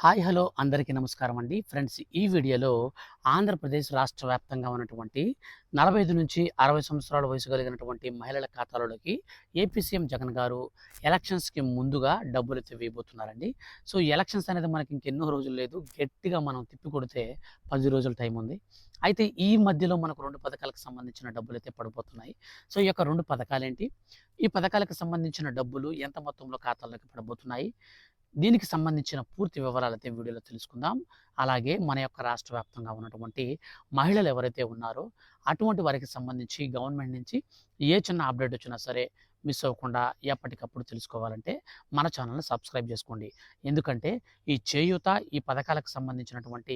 Hi hello అందరికీ నమస్కారం అండి ఫ్రెండ్స్. ఈ వీడియోలో ఆంధ్రప్రదేశ్ రాష్ట్ర వ్యాప్తంగా ఉన్నటువంటి 45 నుంచి 60 సంవత్సరాల వయసు కలిగినటువంటి మహిళల ఖాతాలోకి ఏపీ సీఎం జగన్ గారు ఎలక్షన్స్కి ముందుగా డబ్బులు అయితే వేయబోతున్నారండి. సో ఈ ఎలక్షన్స్ అనేది మనకి ఇంకెన్నో రోజులు లేదు, గట్టిగా మనం తిప్పి కొడితే 10 రోజుల టైం ఉంది. అయితే ఈ మధ్యలో మనకు రెండు పథకాలకు సంబంధించిన డబ్బులు అయితే పడిపోతున్నాయి. సో ఈ యొక్క రెండు పథకాలు ఏంటి, ఈ పథకాలకు సంబంధించిన డబ్బులు ఎంత మొత్తంలో ఖాతాల్లోకి పడబోతున్నాయి, దీనికి సంబంధించిన పూర్తి వివరాలైతే వీడియోలో తెలుసుకుందాం. అలాగే మన యొక్క రాష్ట్ర వ్యాప్తంగా ఉన్నటువంటి మహిళలు ఎవరైతే ఉన్నారో అటువంటి వారికి సంబంధించి గవర్నమెంట్ నుంచి ఏ చిన్న అప్డేట్ వచ్చినా సరే మిస్ అవ్వకుండా ఎప్పటికప్పుడు తెలుసుకోవాలంటే మన ఛానల్ని సబ్స్క్రైబ్ చేసుకోండి. ఎందుకంటే ఈ చేయూత, ఈ పథకాలకు సంబంధించినటువంటి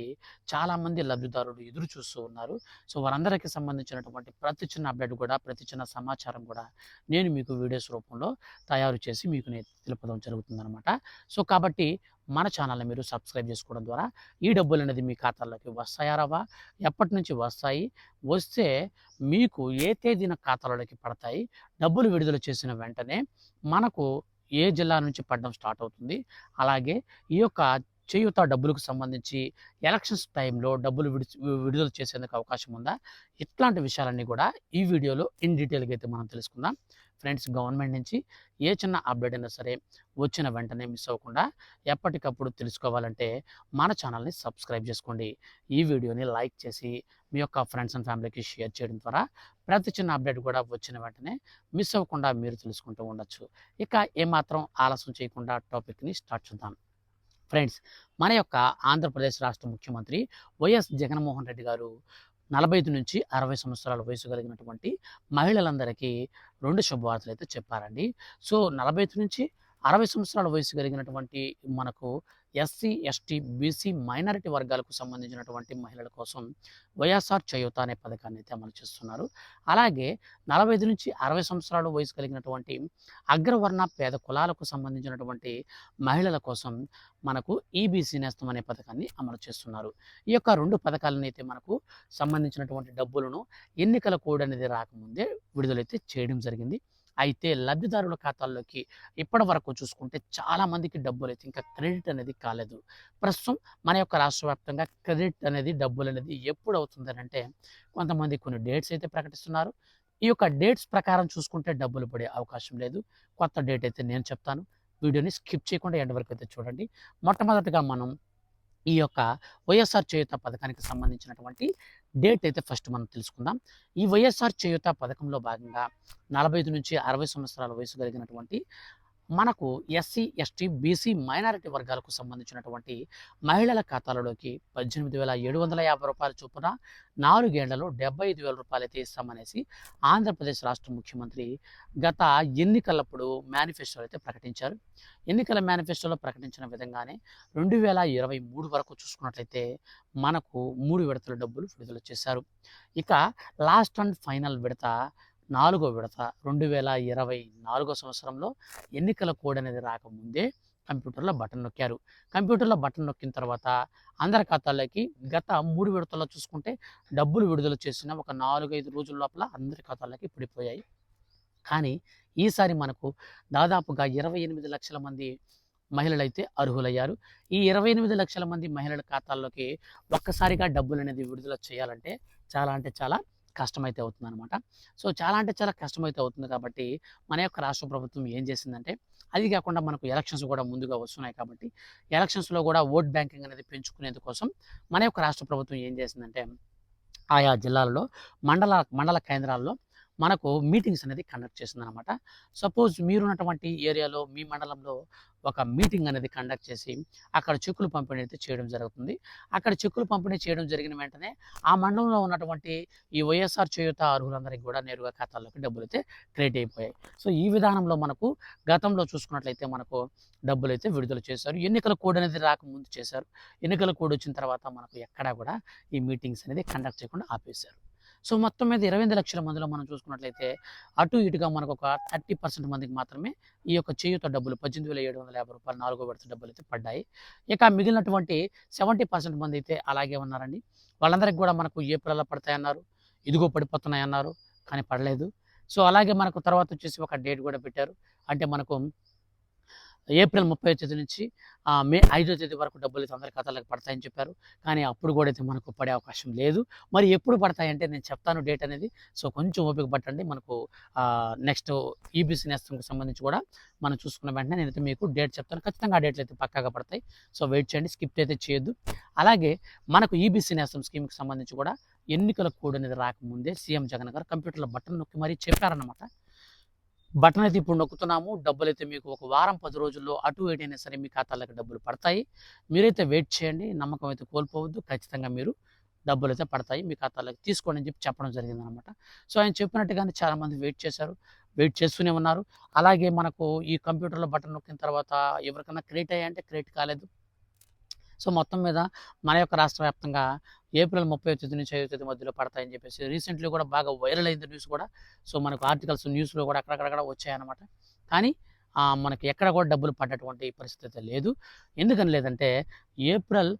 చాలామంది లబ్ధిదారులు ఎదురు చూస్తూ ఉన్నారు. సో వారందరికీ సంబంధించినటువంటి ప్రతి చిన్న అప్డేట్ కూడా, ప్రతి చిన్న సమాచారం కూడా నేను మీకు వీడియోస్ రూపంలో తయారు చేసి మీకు నేను తెలుపడం జరుగుతుందనమాట. సో కాబట్టి మన ఛానల్ని మీరు సబ్స్క్రైబ్ చేసుకోవడం ద్వారా ఈ డబ్బులు అనేది మీ ఖాతాల్లోకి వస్తాయా రావా, ఎప్పటి నుంచి వస్తాయి, వస్తే మీకు ఏ తేదీన ఖాతాలోకి పడతాయి, డబ్బులు విడుదల చేసిన వెంటనే మనకు ఏ జిల్లా నుంచి పడడం స్టార్ట్ అవుతుంది, అలాగే ఈ యొక్క చేయూత డబ్బులకు సంబంధించి ఎలక్షన్స్ టైంలో డబ్బులు విడుదల చేసేందుకు అవకాశం ఉందా, ఇట్లాంటి విషయాలన్నీ కూడా ఈ వీడియోలో ఇన్ డీటెయిల్గా అయితే మనం తెలుసుకుందాం. ఫ్రెండ్స్, గవర్నమెంట్ నుంచి ఏ చిన్న అప్డేట్ అయినా సరే వచ్చిన వెంటనే మిస్ అవ్వకుండా ఎప్పటికప్పుడు తెలుసుకోవాలంటే మన ఛానల్ని సబ్స్క్రైబ్ చేసుకోండి. ఈ వీడియోని లైక్ చేసి మీ యొక్క ఫ్రెండ్స్ అండ్ ఫ్యామిలీకి షేర్ చేయడం ద్వారా ప్రతి చిన్న అప్డేట్ కూడా వచ్చిన వెంటనే మిస్ అవ్వకుండా మీరు తెలుసుకుంటూ ఉండొచ్చు. ఇక ఏమాత్రం ఆలస్యం చేయకుండా టాపిక్ని స్టార్ట్ చేద్దాం. ఫ్రెండ్స్, మన యొక్క ఆంధ్రప్రదేశ్ రాష్ట్ర ముఖ్యమంత్రి వైఎస్ జగన్మోహన్ రెడ్డి గారు 45 నుంచి 60 సంవత్సరాల వయసు కలిగినటువంటి మహిళలందరికీ రెండు శుభవార్తలు అయితే చెప్పారండి. సో 45 నుంచి 60 సంవత్సరాల వయసు కలిగినటువంటి మనకు ఎస్సీ, ఎస్టీ, బీసీ, మైనారిటీ వర్గాలకు సంబంధించినటువంటి మహిళల కోసం వైఎస్ఆర్ చేయూత అనే పథకాన్ని అయితే అమలు చేస్తున్నారు. అలాగే 45 నుంచి 60 సంవత్సరాల వయసు కలిగినటువంటి అగ్రవర్ణ పేద కులాలకు సంబంధించినటువంటి మహిళల కోసం మనకు ఈబీసీ నేస్తం అనే పథకాన్ని అమలు చేస్తున్నారు. ఈ యొక్క రెండు పథకాలను అయితే మనకు సంబంధించినటువంటి డబ్బులను ఎన్నికల కోడ్ అనేది రాకముందే విడుదలైతే చేయడం జరిగింది. అయితే లబ్ధిదారుల ఖాతాల్లోకి ఇప్పటి వరకు చూసుకుంటే చాలామందికి డబ్బులు అయితే ఇంకా క్రెడిట్ అనేది కాలేదు. ప్రస్తుతం మన యొక్క రాష్ట్ర వ్యాప్తంగా క్రెడిట్ అనేది, డబ్బులు అనేది ఎప్పుడు అవుతుంది అంటే కొంతమంది కొన్ని డేట్స్ అయితే ప్రకటిస్తున్నారు. ఈ యొక్క డేట్స్ ప్రకారం చూసుకుంటే డబ్బులు పడే అవకాశం లేదు. కొత్త డేట్ అయితే నేను చెప్తాను. వీడియోని స్కిప్ చేయకుండా ఎండ్ వరకు అయితే చూడండి. మొట్టమొదటిగా మనం ఈ యొక్క వైఎస్ఆర్ చేయూత పథకానికి సంబంధించినటువంటి డేట్ అయితే ఫస్ట్ మనం తెలుసుకుందాం. ఈ వైఎస్ఆర్ చేయూత పథకంలో భాగంగా 45 నుంచి 60 సంవత్సరాల వయసు కలిగినటువంటి మనకు ఎస్సీ, ఎస్టీ, బీసీ, మైనారిటీ వర్గాలకు సంబంధించినటువంటి మహిళల ఖాతాలలోకి 18,750 రూపాయల చొప్పున 4 ఏళ్లలో 75,000 రూపాయలు అయితే ఇస్తామనేసి ఆంధ్రప్రదేశ్ రాష్ట్ర ముఖ్యమంత్రి గత ఎన్నికలప్పుడు మేనిఫెస్టోలో అయితే ప్రకటించారు. ఎన్నికల మేనిఫెస్టోలో ప్రకటించిన విధంగానే 2023 వరకు చూసుకున్నట్లయితే మనకు 3 విడతల డబ్బులు విడుదల చేశారు. ఇక లాస్ట్ అండ్ ఫైనల్ విడత, 4వ విడత 2024 సంవత్సరంలో ఎన్నికల కోడ్ అనేది రాకముందే కంప్యూటర్లో బటన్ నొక్కారు. కంప్యూటర్లో బటన్ నొక్కిన తర్వాత అందరి ఖాతాల్లోకి గత 3 విడతల్లో చూసుకుంటే డబ్బులు విడుదల చేసిన ఒక 4-5 రోజుల లోపల అందరి ఖాతాల్లోకి పడిపోయాయి. కానీ ఈసారి మనకు దాదాపుగా 28 లక్షల మంది మహిళలైతే అర్హులయ్యారు. ఈ 28 లక్షల మంది మహిళల ఖాతాల్లోకి ఒక్కసారిగా డబ్బులు అనేది విడుదల చేయాలంటే చాలా అంటే చాలా కష్టమైతే అవుతుందన్నమాట. సో చాలా అంటే చాలా కష్టమైతే అవుతుంది కాబట్టి మన యొక్క రాష్ట్ర ప్రభుత్వం ఏం చేసిందంటే, అది కాకుండా మనకు ఎలక్షన్స్ కూడా ముందుగా వస్తున్నాయి కాబట్టి ఎలక్షన్స్లో కూడా ఓట్ బ్యాంకింగ్ అనేది పెంచుకునేందుకోసం మన యొక్క రాష్ట్ర ప్రభుత్వం ఏం చేసిందంటే, ఆయా జిల్లాలలో మండల కేంద్రాల్లో మనకు మీటింగ్స్ అనేది కండక్ట్ చేసిందనమాట. సపోజ్ మీరున్నటువంటి ఏరియాలో, మీ మండలంలో ఒక మీటింగ్ అనేది కండక్ట్ చేసి అక్కడ చెక్కులు పంపిణీ అయితే చేయడం జరుగుతుంది. అక్కడ చెక్కులు పంపిణీ చేయడం జరిగిన వెంటనే ఆ మండలంలో ఉన్నటువంటి ఈ వైఎస్ఆర్ చేయూత అర్హులందరికీ కూడా నేరుగా ఖాతాల్లోకి డబ్బులు అయితే క్రెడిట్ అయిపోయాయి. సో ఈ విధానంలో మనకు గతంలో చూసుకున్నట్లయితే మనకు డబ్బులు అయితే విడుదల చేశారు. ఎన్నికల కోడ్ అనేది రాకముందు చేశారు. ఎన్నికల కోడ్ వచ్చిన తర్వాత మనకు ఎక్కడా కూడా ఈ మీటింగ్స్ అనేది కండక్ట్ చేయకుండా ఆపేశారు. సో మొత్తం మీద 28 లక్షల మందిలో మనం చూసుకున్నట్లయితే అటు ఇటుగా మనకు ఒక 30% మందికి మాత్రమే ఈ యొక్క చేయూత డబ్బులు 18,750 రూపాయలు 4వ విడత డబ్బులు అయితే పడ్డాయి. ఇక మిగిలినటువంటి 70% మంది అయితే అలాగే ఉన్నారండి. వాళ్ళందరికీ కూడా మనకు ఏప్రిల్లో పడతాయన్నారు, ఇదిగో పడిపోతున్నాయన్నారు, కానీ పడలేదు. సో అలాగే మనకు తర్వాత వచ్చేసి ఒక డేట్ కూడా పెట్టారు. అంటే మనకు ఏప్రిల్ 30వ తేదీ నుంచి మే 5వ తేదీ వరకు డబ్బులైతే అందరి ఖాతాలోకి పడతాయని చెప్పారు. కానీ అప్పుడు కూడా అయితే మనకు పడే అవకాశం లేదు. మరి ఎప్పుడు పడతాయంటే నేను చెప్తాను డేట్ అనేది. సో కొంచెం ఓపిక పట్టండి. మనకు నెక్స్ట్ ఈబీసీ నేస్తంకి సంబంధించి కూడా మనం చూసుకున్న వెంటనే నేనైతే మీకు డేట్ చెప్తాను. ఖచ్చితంగా ఆ డేట్లు అయితే పక్కాగా పడతాయి. సో వెయిట్ చేయండి, స్కిప్ అయితే చేయొద్దు. అలాగే మనకు ఈబీసీ నేస్తం స్కీమ్‌కి సంబంధించి కూడా ఎన్నికల కోడ్ అనేది రాకముందే సీఎం జగన్ గారు కంప్యూటర్‌లో బటన్ నొక్కి మరీ చెప్పారన్నమాట. బటన్ అయితే ఇప్పుడు నొక్కుతున్నాము. డబ్బులైతే మీకు ఒక వారం 10 రోజుల్లో అటు ఇటు అయినా సరే మీ ఖాతాలోకి డబ్బులు పడతాయి. మీరైతే వెయిట్ చేయండి. నమ్మకం అయితే కోల్పోవద్దు. ఖచ్చితంగా మీరు డబ్బులైతే పడతాయి. మీ ఖాతాలోకి తీసుకోండి అని చెప్పడం జరిగిందనమాట. సో ఆయన చెప్పినట్టుగానే చాలామంది వెయిట్ చేశారు. వెయిట్ చేస్తూనే ఉన్నారు. అలాగే మనకు ఈ కంప్యూటర్‌లో బటన్ నొక్కిన తర్వాత ఎవరికైనా క్రెడిట్ అయ్యాయంటే క్రెడిట్ కాలేదు. సో మొత్తం మీద మన యొక్క రాష్ట్ర వ్యాప్తంగా ఏప్రిల్ 30వ తేదీ నుంచి 5వ తేదీ మధ్యలో పడతాయని చెప్పేసి రీసెంట్లీ కూడా బాగా వైరల్ అయింది న్యూస్ కూడా. సో మనకు ఆర్టికల్స్ న్యూస్‌లో కూడా అక్కడక్కడ వచ్చాయన్నమాట. కానీ మనకి ఎక్కడ కూడా డబ్బులు పడ్డటువంటి పరిస్థితి అయితే లేదు. ఎందుకని లేదంటే ఏప్రిల్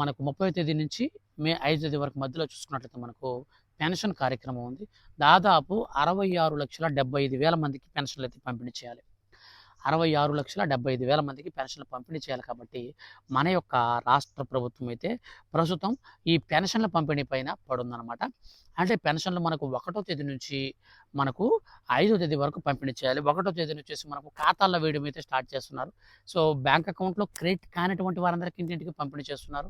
మనకు 30వ తేదీ నుంచి మే 5వ తేదీ వరకు మధ్యలో చూసుకున్నట్లయితే మనకు పెన్షన్ కార్యక్రమం ఉంది. దాదాపు 66,75,000 మందికి పెన్షన్‌లయితే పంపిణీ చేయాలి. 66,75,000 మందికి పెన్షన్లు పంపిణీ చేయాలి కాబట్టి మన యొక్క రాష్ట్ర ప్రభుత్వం అయితే ప్రస్తుతం ఈ పెన్షన్ల పంపిణీ పైన పడుందనమాట. అంటే పెన్షన్లు మనకు 1వ తేదీ నుంచి మనకు 5వ తేదీ వరకు పంపిణీ చేయాలి. 1వ తేదీ వచ్చేసి మనకు ఖాతాల్లో వేయడం అయితే స్టార్ట్ చేస్తున్నారు. సో బ్యాంక్ అకౌంట్‌లో క్రెడిట్ కానటువంటి వారందరికీ ఇంటింటికి పంపిణీ చేస్తున్నారు.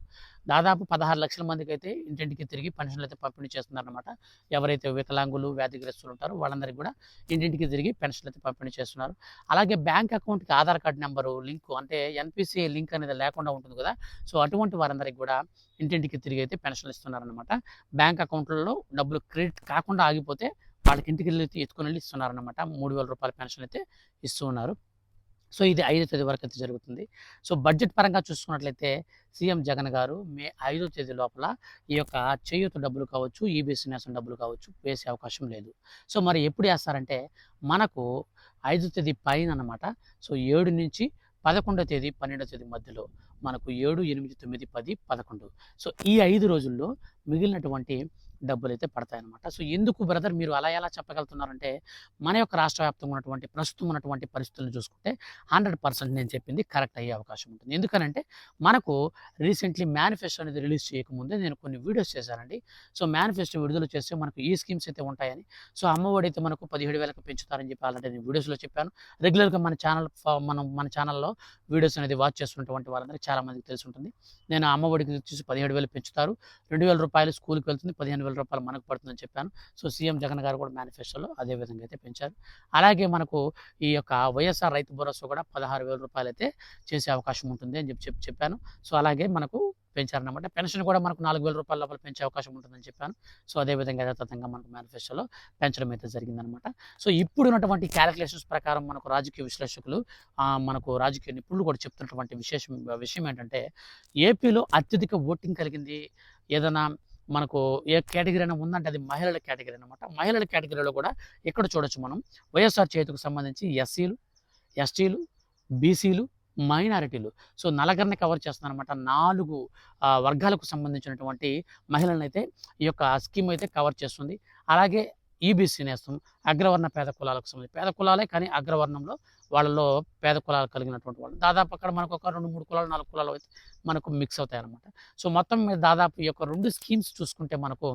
దాదాపు 16 లక్షల మందికి అయితే ఇంటింటికి తిరిగి పెన్షన్లు అయితే పంపిణీ చేస్తున్నారనమాట. ఎవరైతే వికలాంగులు, వ్యాధిగ్రస్తులు ఉంటారో వాళ్ళందరికీ కూడా ఇంటింటికి తిరిగి పెన్షన్లు అయితే పంపిణీ చేస్తున్నారు. అలాగే బ్యాంక్ అకౌంట్‌కి ఆధార్ కార్డ్ నంబరు లింకు అంటే ఎన్‌పీసీఐ లింక్ అనేది లేకుండా ఉంటుంది కదా! సో అటువంటి వారందరికి కూడా ఇంటింటికి తిరిగి అయితే పెన్షన్లు ఇస్తున్నారనమాట. బ్యాంక్ అకౌంట్‌లలో డబ్బులు క్రెడిట్ కాకుండా ఆగిపోతే వాళ్ళకి ఇంటికెళ్ళి ఎత్తుకొనెళ్ళి ఇస్తున్నారనమాట. రూ. 3,000 పెన్షన్ అయితే ఇస్తూ ఉన్నారు. సో ఇది 5వ తేదీ వరకు అయితే జరుగుతుంది. సో బడ్జెట్ పరంగా చూసుకున్నట్లయితే సీఎం జగన్ గారు మే 5వ తేదీ లోపల ఈ యొక్క చేయూత డబ్బులు కావచ్చు, ఈబీసీ నేస్తం డబ్బులు కావచ్చు వేసే అవకాశం లేదు. సో మరి ఎప్పుడు ఏస్తారంటే మనకు 5వ తేదీ పైన అనమాట. సో 7 నుంచి 11వ తేదీ, 12వ తేదీ మధ్యలో మనకు 7, 8, 9, 10, 11. సో ఈ 5 రోజుల్లో మిగిలినటువంటి డబ్బులైతే పడతాయన్నమాట. సో ఎందుకు బ్రదర్ మీరు అలా ఎలా చెప్పగలుగుతున్నారంటే మన యొక్క రాష్ట్ర వ్యాప్తంగా ఉన్నటువంటి ప్రస్తుతం ఉన్నటువంటి పరిస్థితులను చూసుకుంటే 100% నేను చెప్పింది కరెక్ట్ అయ్యే అవకాశం ఉంటుంది. ఎందుకనంటే మనకు రీసెంట్లీ మేనిఫెస్టో అనేది రిలీజ్ చేయకముందే నేను కొన్ని వీడియోస్ చేశానండి. సో మేనిఫెస్టో విడుదల చేస్తే మనకు ఈ స్కీమ్స్ అయితే ఉంటాయని. సో అమ్మఒడి అయితే మనకు 17,000కి పెంచుతారని చెప్పి ఆల్రెడీ నేను వీడియోస్‌లో చెప్పాను. రెగ్యులర్‌గా మన ఛానల్‌లో వీడియోస్ అనేది వాచ్ చేస్తున్నటువంటి వారందరికీ చాలా మందికి తెలిసి ఉంటుంది. నేను అమ్మఒడికి వచ్చేసి 17,000 పెంచుతారు. రూ. 2,000 స్కూల్‌కి వెళ్తుంది. రూ. 15,000 మనకు పడుతుందని చెప్పాను. సో సీఎం జగన్ గారు కూడా మేనిఫెస్టోలో అదే విధంగా అయితే పెంచారు. అలాగే మనకు ఈ యొక్క వైఎస్ఆర్ రైతు భరోసా కూడా రూ. 16,000 అయితే చేసే అవకాశం ఉంటుంది అని చెప్పాను. సో అలాగే మనకు పెంచారన్నమాట. పెన్షన్ కూడా మనకు రూ. 4,000 లోపల పెంచే అవకాశం ఉంటుందని చెప్పాను. సో అదే విధంగా యథాతథంగా మనకు మేనిఫెస్టోలో పెంచడం అయితే జరిగిందనమాట. సో ఇప్పుడు ఉన్నటువంటి క్యాలిక్యులేషన్స్ ప్రకారం మనకు రాజకీయ విశ్లేషకులు మనకు రాజకీయ నిపుణులు కూడా చెప్తున్నటువంటి విషయం ఏంటంటే ఏపీలో అత్యధిక ఓటింగ్ కలిగింది ఏదైనా మనకు ఏ కేటగిరీ అయినా ఉందంటే అది మహిళల కేటగిరీ అనమాట. మహిళల కేటగిరీలో కూడా ఇక్కడ చూడొచ్చు మనం వైఎస్ఆర్ చేతికి సంబంధించి ఎస్సీలు, ఎస్టీలు, బీసీలు, మైనారిటీలు సో నలుగురిని కవర్ చేస్తుందనమాట. 4 వర్గాలకు సంబంధించినటువంటి మహిళలనైతే ఈ యొక్క స్కీమ్ అయితే కవర్ చేస్తుంది. అలాగే ఈబీసీ నేస్తం అగ్రవర్ణ పేద కులాలకు సంబంధించి పేద కులాలే కానీ అగ్రవర్ణంలో వాళ్ళలో పేద కులాలు కలిగినటువంటి వాళ్ళు దాదాపు అక్కడ మనకు ఒక 2, 3 కులాలు 4 కులాలు అయితే మనకు మిక్స్ అవుతాయన్నమాట. సో మొత్తం మీద దాదాపు ఈ యొక్క 2 స్కీమ్స్ చూసుకుంటే మనకు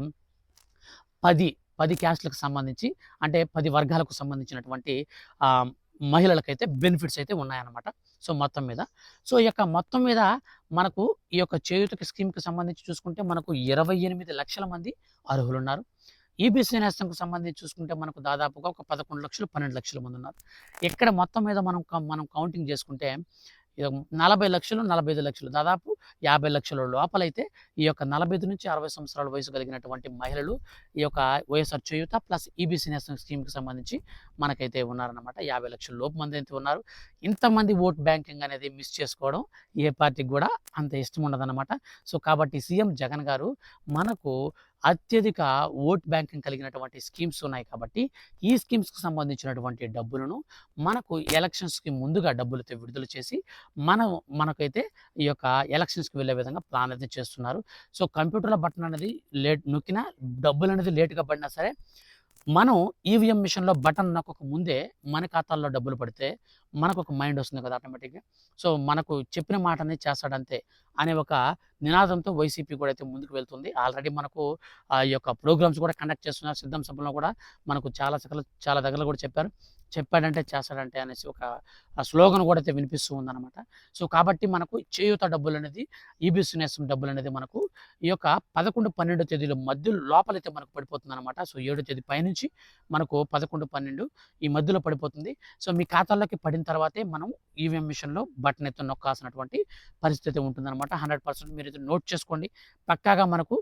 10 క్యాస్ట్‌లకు సంబంధించి అంటే 10 వర్గాలకు సంబంధించినటువంటి మహిళలకైతే బెనిఫిట్స్ అయితే ఉన్నాయన్నమాట. సో మొత్తం మీద సో ఈ యొక్క మొత్తం మీద మనకు ఈ యొక్క చేయూత స్కీమ్‌కి సంబంధించి చూసుకుంటే మనకు 28 లక్షల మంది అర్హులున్నారు. ఈబీసీ నేస్తంకు సంబంధించి చూసుకుంటే మనకు దాదాపుగా ఒక 11 లక్షలు, 12 లక్షల మంది ఉన్నారు. ఇక్కడ మొత్తం మీద మనం కౌంటింగ్ చేసుకుంటే 40 లక్షలు, 45 లక్షలు దాదాపు 50 లక్షల లోపలైతే ఈ యొక్క 45-60 సంవత్సరాల వయసు కలిగినటువంటి మహిళలు ఈ యొక్క వైఎస్ఆర్ చేయూత ప్లస్ ఈబీసీ నేస్తం స్కీమ్‌కి సంబంధించి మనకైతే ఉన్నారన్నమాట. 50 లక్షల లోపు మంది అయితే ఉన్నారు. ఇంతమంది ఓట్ బ్యాంకింగ్ అనేది మిస్ చేసుకోవడం ఏ పార్టీకి కూడా అంత ఇష్టం ఉండదన్నమాట. సో కాబట్టి సీఎం జగన్ గారు మనకు అత్యధిక ఓట్ బ్యాంకింగ్ కలిగినటువంటి స్కీమ్స్ ఉన్నాయి కాబట్టి ఈ స్కీమ్స్‌కి సంబంధించినటువంటి డబ్బులను మనకు ఎలక్షన్స్‌కి ముందుగా డబ్బులతో విడుదల చేసి మనకైతే ఈ యొక్క ఎలక్షన్స్‌కి వెళ్ళే విధంగా ప్లాన్ అయితే చేస్తున్నారు. సో కంప్యూటర్‌లో బటన్ అనేది నొక్కినా డబ్బులు అనేది లేట్‌గా పడినా సరే మనం ఈవీఎం మిషన్‌లో బటన్ నొక్కక ముందే మన ఖాతాల్లో డబ్బులు పడితే మనకొక మైండ్ వస్తుంది కదా! ఆటోమేటిక్‌గా. సో, మనకు చెప్పిన మాటనే చేస్తాడంతే అనే ఒక నినాదంతో వైసీపీ కూడా అయితే ముందుకు వెళ్తుంది. ఆల్రెడీ మనకు ఈ యొక్క ప్రోగ్రామ్స్ కూడా కండక్ట్ చేస్తున్నారు. సిద్ధం సభలో కూడా మనకు చాలా దగ్గరలో కూడా చెప్పారు. చెప్పాడంటే చేస్తాడంటే అనేసి ఒక స్లోగన్ కూడా అయితే వినిపిస్తూ ఉందన్నమాట. సో, కాబట్టి మనకు చేయూత డబ్బులనేది, ఈబీసీ నేస్తం డబ్బులనేది మనకు ఈ యొక్క 11, 12 తేదీల మధ్య లోపలైతే మనకు పడిపోతుందన్నమాట. సో, 7 తేదీ పైనుంచి మనకు 11, 12 ఈ మధ్యలో పడిపోతుంది. సో, మీ ఖాతాల్లోకి పడిన తర్వాతే మనం ఈవీఎం మిషన్‌లో బటన్ అయితే నొక్కాల్సినటువంటి పరిస్థితి ఉంటుందన్నమాట. 100% మీరైతే నోట్ చేసుకోండి. పక్కాగా మనకు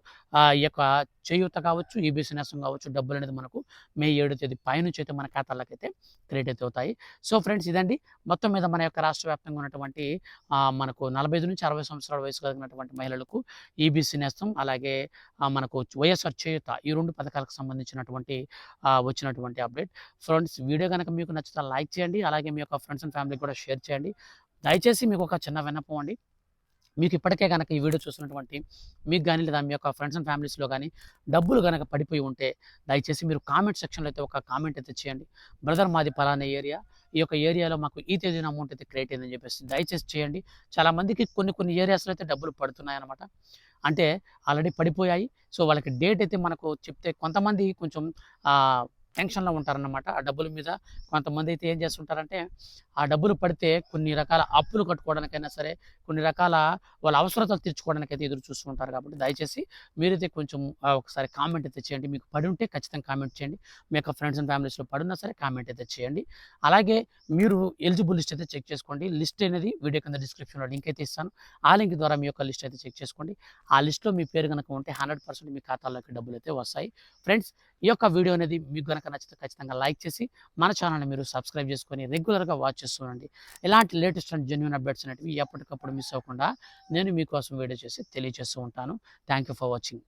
ఈ యొక్క చేయూత కావచ్చు, ఈబీసీ నేస్తం కావచ్చు డబ్బులనేది మనకు మే 7 తేదీ పైనుంచి అయితే మన ఖాతాల్లోకైతే క్రెడిట్ అయితే అవుతాయి. సో, ఫ్రెండ్స్ ఇదండి మొత్తం మీద మన యొక్క రాష్ట్ర వ్యాప్తంగా ఉన్నటువంటి మనకు 45-60 సంవత్సరాల వయసు కలిగినటువంటి మహిళలకు ఈబీసీ నేస్తం అలాగే మనకు వైఎస్ఆర్ చేయూత ఈ 2 పథకాలకు సంబంధించినటువంటి వచ్చినటువంటి అప్డేట్. ఫ్రెండ్స్ వీడియో గనక మీకు నచ్చితే లైక్ చేయండి. అలాగే మీ యొక్క ఫ్రెండ్స్ అండ్ ఫ్యామిలీకి కూడా షేర్ చేయండి. దయచేసి మీకు ఒక చిన్న విన్నపం అండి. మీకు ఇప్పటికే గనక ఈ వీడియో చూస్తున్నటువంటి మీకు గాని లేదా మీ యొక్క ఫ్రెండ్స్ అండ్ ఫ్యామిలీస్‌లో గాని డబ్బులు గనక పడిపోయి ఉంటే దయచేసి మీరు కామెంట్ సెక్షన్‌లో అయితే ఒక కామెంట్ అయితే చేయండి. బ్రదర్ మాది పలానా ఏరియా. ఈ యొక్క ఏరియాలో మాకు ఈ తేదీన అమౌంట్ అయితే క్రెడిట్ అయిందని చెప్పేసి దయచేసి చేయండి. చాలామందికి కొన్ని ఏరియాస్‌లో అయితే డబ్బులు పడుతున్నాయన్నమాట. అంటే ఆల్రెడీ పడిపోయాయి. సో, వాళ్ళకి డేట్ అయితే మనకు చెప్తే కొంతమంది కొంచెం టెన్షన్‌లో ఉంటారన్నమాట. ఆ డబ్బుల మీద కొంతమందైతే ఏం చేస్తుంటారంటే, ఆ డబ్బులు పడితే కొన్ని రకాల అప్పులు కట్టుకోవడానికైనా సరే, కొన్ని రకాల వాళ్ళ అవసరతలు తీర్చుకోవడానికైతే ఎదురు చూస్తూ ఉంటారు కాబట్టి, దయచేసి మీరైతే కొంచెం ఒకసారి కామెంట్ అయితే చేయండి. మీకు పడుంటే ఖచ్చితంగా కామెంట్ చేయండి. మీ యొక్క ఫ్రెండ్స్ అండ్ ఫ్యామిలీస్‌లో పడున్నా సరే కామెంట్ అయితే చేయండి. అలాగే మీరు ఎలిజిబుల్ లిస్ట్ అయితే చెక్ చేసుకోండి. లిస్ట్ అనేది వీడియో కింద డిస్క్రిప్షన్‌లో లింక్ అయితే ఇస్తాను. ఆ లింక్ ద్వారా మీ యొక్క లిస్ట్ అయితే చెక్ చేసుకోండి. ఆ లిస్ట్‌లో మీ పేరు గనక ఉంటే 100% మీ ఖాతాలోకి డబ్బులైతే వస్తాయి. ఫ్రెండ్స్ ఈ యొక్క వీడియో అనేది మీకు గనక నచ్చితే ఖచ్చితంగా లైక్ చేసి మన ఛానల్‌ని మీరు సబ్స్క్రైబ్ చేసుకొని రెగ్యులర్‌గా వాచ్ చేస్తూ ఉండండి. ఇలాంటి లేటెస్ట్ అండ్ జెన్యూన్ అప్డేట్స్ అనేటివి ఎప్పటికప్పుడు మిస్ అవ్వకుండా నేను మీకోసం వీడియో చేసి తెలియజేస్తూ ఉంటాను. Thank you for watching.